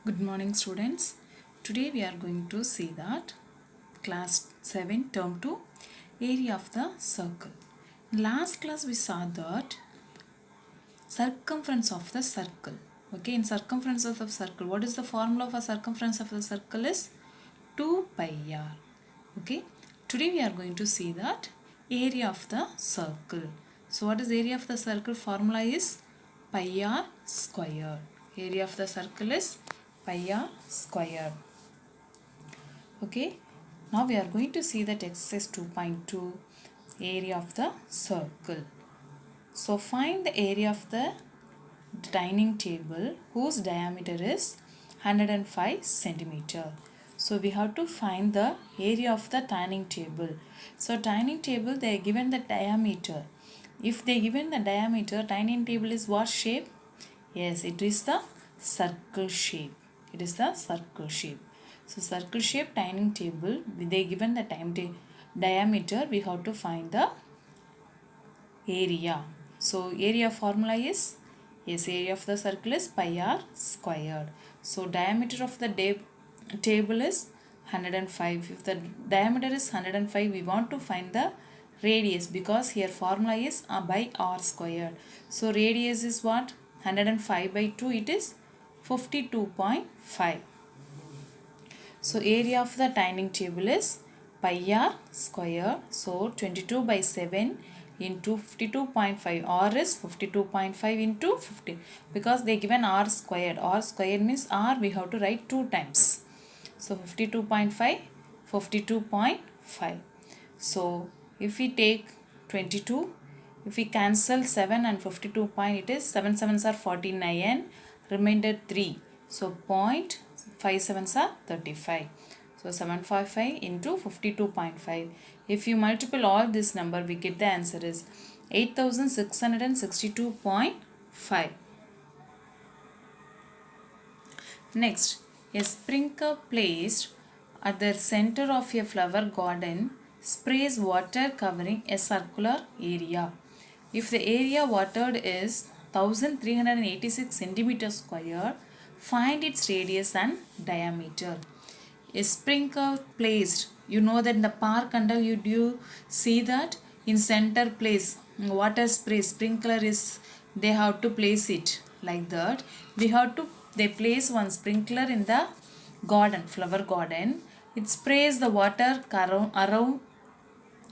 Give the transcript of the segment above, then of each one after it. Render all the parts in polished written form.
Good morning, students. Today we are going to see that class 7 term 2 area of the circle. In last class we saw that circumference of the circle. Okay, in circumference of the circle, what is the formula for circumference of the circle is 2 pi r. Okay, today we are going to see that area of the circle. So what is area of the circle? Formula is pi r squared. Area of the circle is pi r squared. Okay, now we are going to see that exercise 2.2 area of the circle. So find the area of the dining table whose diameter is 105 centimeter. So we have to find the area of the dining table. So dining table, they are given the diameter. If they given the diameter, dining table is what shape? Yes, it is the circle shape. It is the circle shape. So circle shape dining table, they given the diameter, we have to find the area. So area formula is, yes, area of the circle is pi r squared. So diameter of the table is 105. If the diameter is 105, we want to find the radius because here formula is by r squared. So radius is what? 105 by 2, it is 52.5. So area of the dining table is pi r square. So 22 by 7 into 52.5. R is 52.5 into 50. Because they given r squared. R squared means r we have to write 2 times. So 52.5, 52.5. So if we take 22, if we cancel 7 and 52 point, it is 7 sevens are 49, remainder 3. So 0.57s are 35. So 755 into 52.5. If you multiply all this number, we get the answer is 8662.5. Next, a sprinkler placed at the center of a flower garden sprays water covering a circular area. If the area watered is 1386 centimeters square, find its radius and diameter. A sprinkler placed, you know that in the park under you do see that in center place water spray sprinkler is, they have to place it like that. We have to, they place one sprinkler in the garden, flower garden. It sprays the water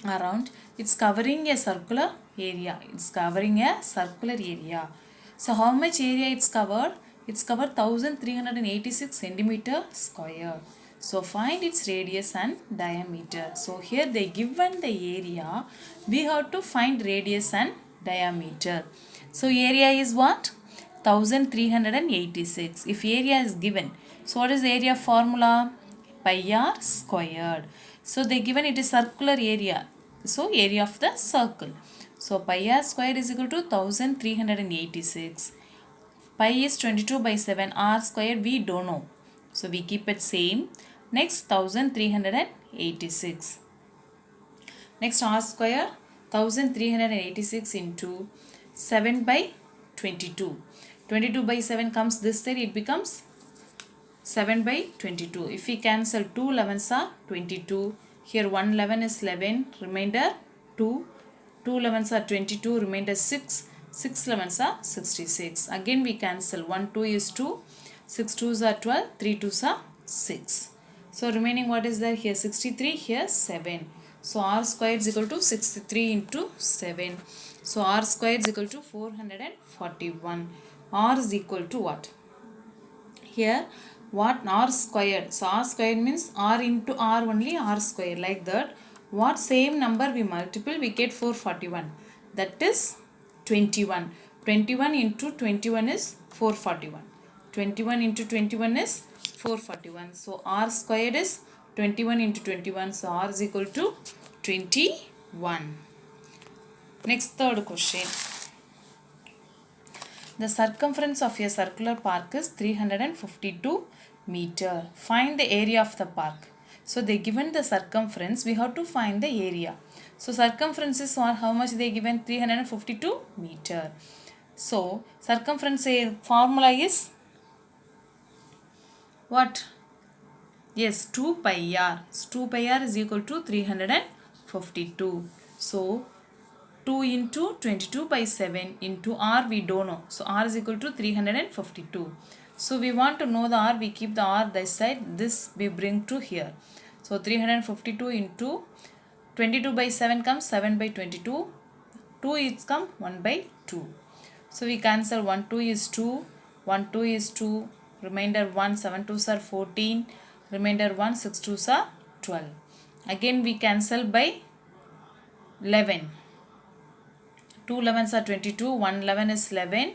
around. It's covering a circular area. It's covering a circular area. So how much area it's covered? It's covered 1386 centimeter square. So find its radius and diameter. So here they given the area. We have to find radius and diameter. So area is what? 1386. If area is given, so what is the area formula? Pi r squared. So they given it is circular area. So area of the circle. So pi r squared is equal to 1386. Pi is 22 by 7. R squared we don't know. So we keep it same. Next 1386. Next r square 1386 into 7 by 22. 22 by 7 comes this side, it becomes 7 by 22. If we cancel 2 11s are 22. Here 1 11 is 11, remainder 2. 2 11s are 22, remainder 6. 6 11s are 66. Again we cancel 1 2 is 2. 6 2s are 12, 3 2s are 6. So remaining what is there here? 63, here 7. So r squared is equal to 63 into 7. So r squared is equal to 441. R is equal to what? Here what? R squared. So r squared means r into r only, r squared, like that. What same number we multiple, we get 441. That is 21. 21 into 21 is 441. 21 into 21 is 441. So r squared is 21 into 21. So r is equal to 21. Next, third question. The circumference of a circular park is 352 meter. Find the area of the park. So they given the circumference, we have to find the area. So circumference is how much they given? 352 meter. So circumference formula is What? Yes, 2 pi r. 2 pi r is equal to 352. So 2 into 22 by 7 into r we don't know. So r is equal to 352. So we want to know the r, we keep the r this side, this we bring to here. So 352 into 22 by 7 comes 7 by 22. 2 is come 1 by 2. So we cancel 1 2 is 2, 1 2 is 2, remainder 1 7 2s are 14, remainder 1 6 2s are 12. Again we cancel by 11. 2 11s are 22, 1 11 is 11,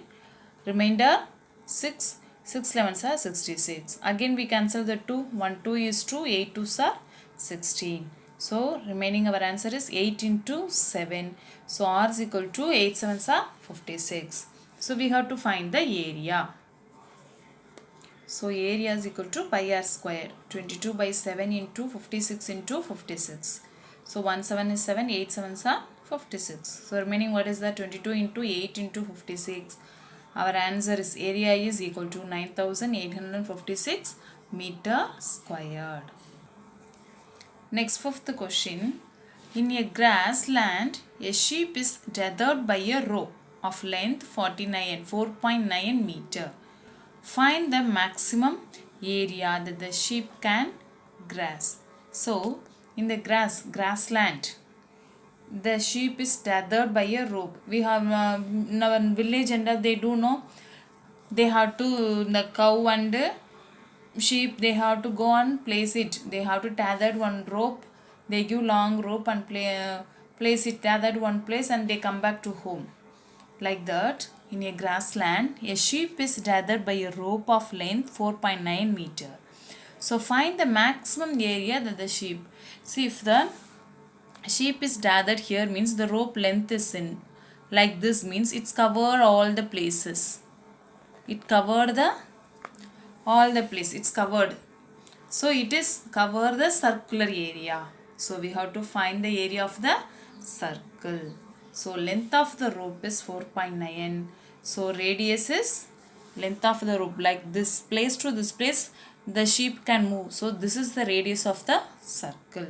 remainder 6, 6 11s are 66. Again we cancel the 2, 1 2 is 2, 8 2s are 16. So remaining our answer is 8 into 7. So r is equal to 8 7s are 56. So we have to find the area. So area is equal to pi r square. 22 by 7 into 56 into 56. So 1 7 is 7, 8 7s are 56. So remaining what is that? 22 into 8 into 56. Our answer is area is equal to 9856 meter squared. Next, fifth question. In a grassland, a sheep is tethered by a rope of length 4.9 meter. Find the maximum area that the sheep can grass. So, in the grassland, the sheep is tethered by a rope. We have in our village and they do know, they have to, the cow and sheep, they have to go and place it. They have to tether one rope. They give long rope and place it tethered one place and they come back to home. Like that, in a grassland, a sheep is tethered by a rope of length 4.9 meter. So find the maximum area that the sheep. See, if the sheep is tethered here means the rope length is in. Like this means it's covered all the places. It covered the all the place. It's covered. So it is cover the circular area. So we have to find the area of the circle. So length of the rope is 4.9. So radius is length of the rope. Like this place to this place, the sheep can move. So this is the radius of the circle.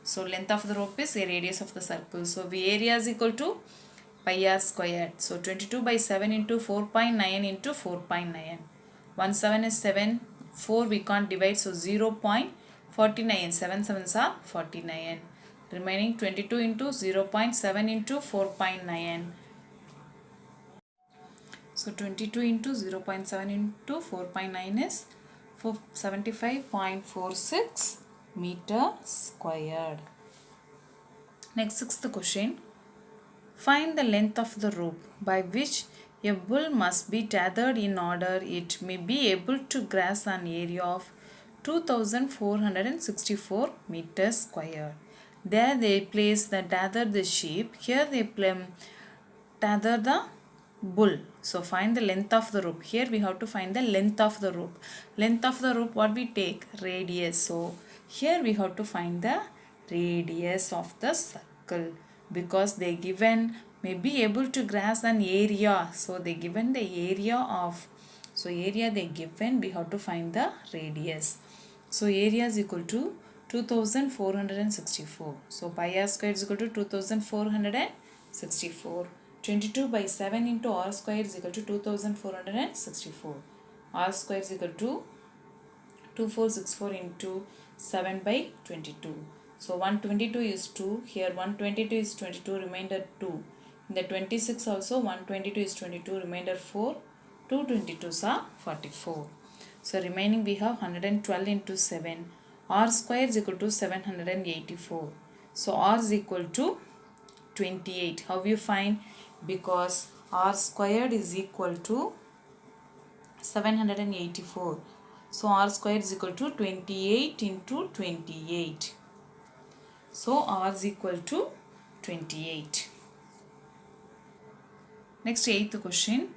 So length of the rope is the radius of the circle. So the area is equal to pi r squared. So 22 by 7 into 4.9 into 4.9. 1 7 is 7. 4 we can't divide. So 0.49. 7 7s are 49. Remaining 22 into 0.7 into 4.9. So 22 into 0.7 into 4.9 is 75.46 meter squared. Next, sixth question. Find the length of the rope by which a bull must be tethered in order it may be able to graze an area of 2464 meters square. There they place the tether the sheep. Here they tether the bull. So find the length of the rope. Here we have to find the length of the rope. Length of the rope, what we take? Radius. So here we have to find the radius of the circle, because they given may be able to grasp an area. So they given the area of, so area they given, we have to find the radius. So area is equal to 2464. So pi r square is equal to 2464. 22 by 7 into r square is equal to 2464. R square is equal to 2464 into 7 by 22. So 122 is 2. Here 122 is 22, remainder 2. In the 26 also 122 is 22, remainder 4. 2 22s are 44. So remaining we have 112 into 7. R square is equal to 784. So r is equal to 28. How you find? Because r squared is equal to 784. So r squared is equal to 28 into 28. So r is equal to 28. Next, eighth question.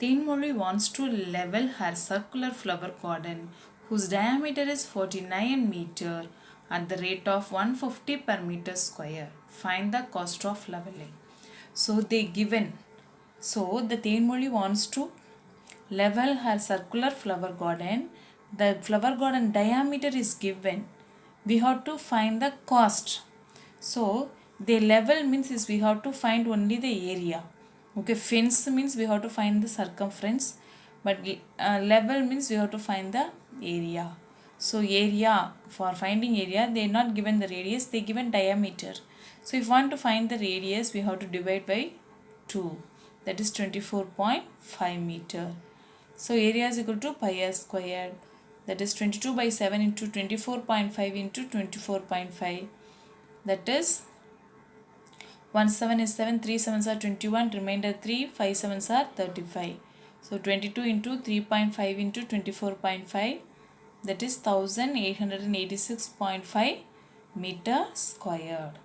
Thenmozhi wants to level her circular flower garden whose diameter is 49 meter at the rate of 150 per meter square. Find the cost of leveling. So they given. So the Thenmozhi wants to level her circular flower garden the flower garden diameter is given, we have to find the cost. So the level means is we have to find only the area. Okay, fence means we have to find the circumference, but level means we have to find the area. So area, for finding area, they are not given the radius, they given diameter. So if we want to find the radius, we have to divide by 2, that is 24.5 meter. So area is equal to pi r squared, that is 22 by 7 into 24.5 into 24.5, that is 1 7 is 7, 3 7s are 21, remainder 3, 5 7s are 35. So 22 into 3.5 into 24.5, that is 1886.5 meter squared.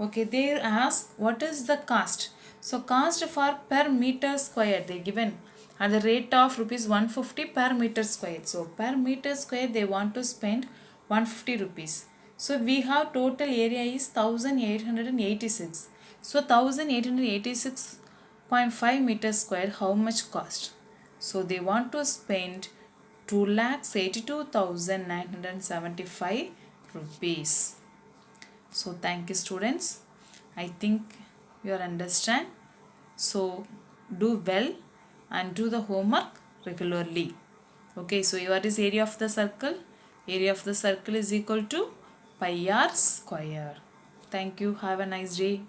Okay, they ask what is the cost. So cost for per meter square they given at the rate of rupees 150 per meter square. So per meter square they want to spend 150 rupees. So we have total area is 1886. So 1886.5 meter square, how much cost? So they want to spend 2,82,975 rupees. So thank you students. I think you understand. So do well and do the homework regularly. Okay, so what is area of the circle? Area of the circle is equal to pi r square. Thank you. Have a nice day.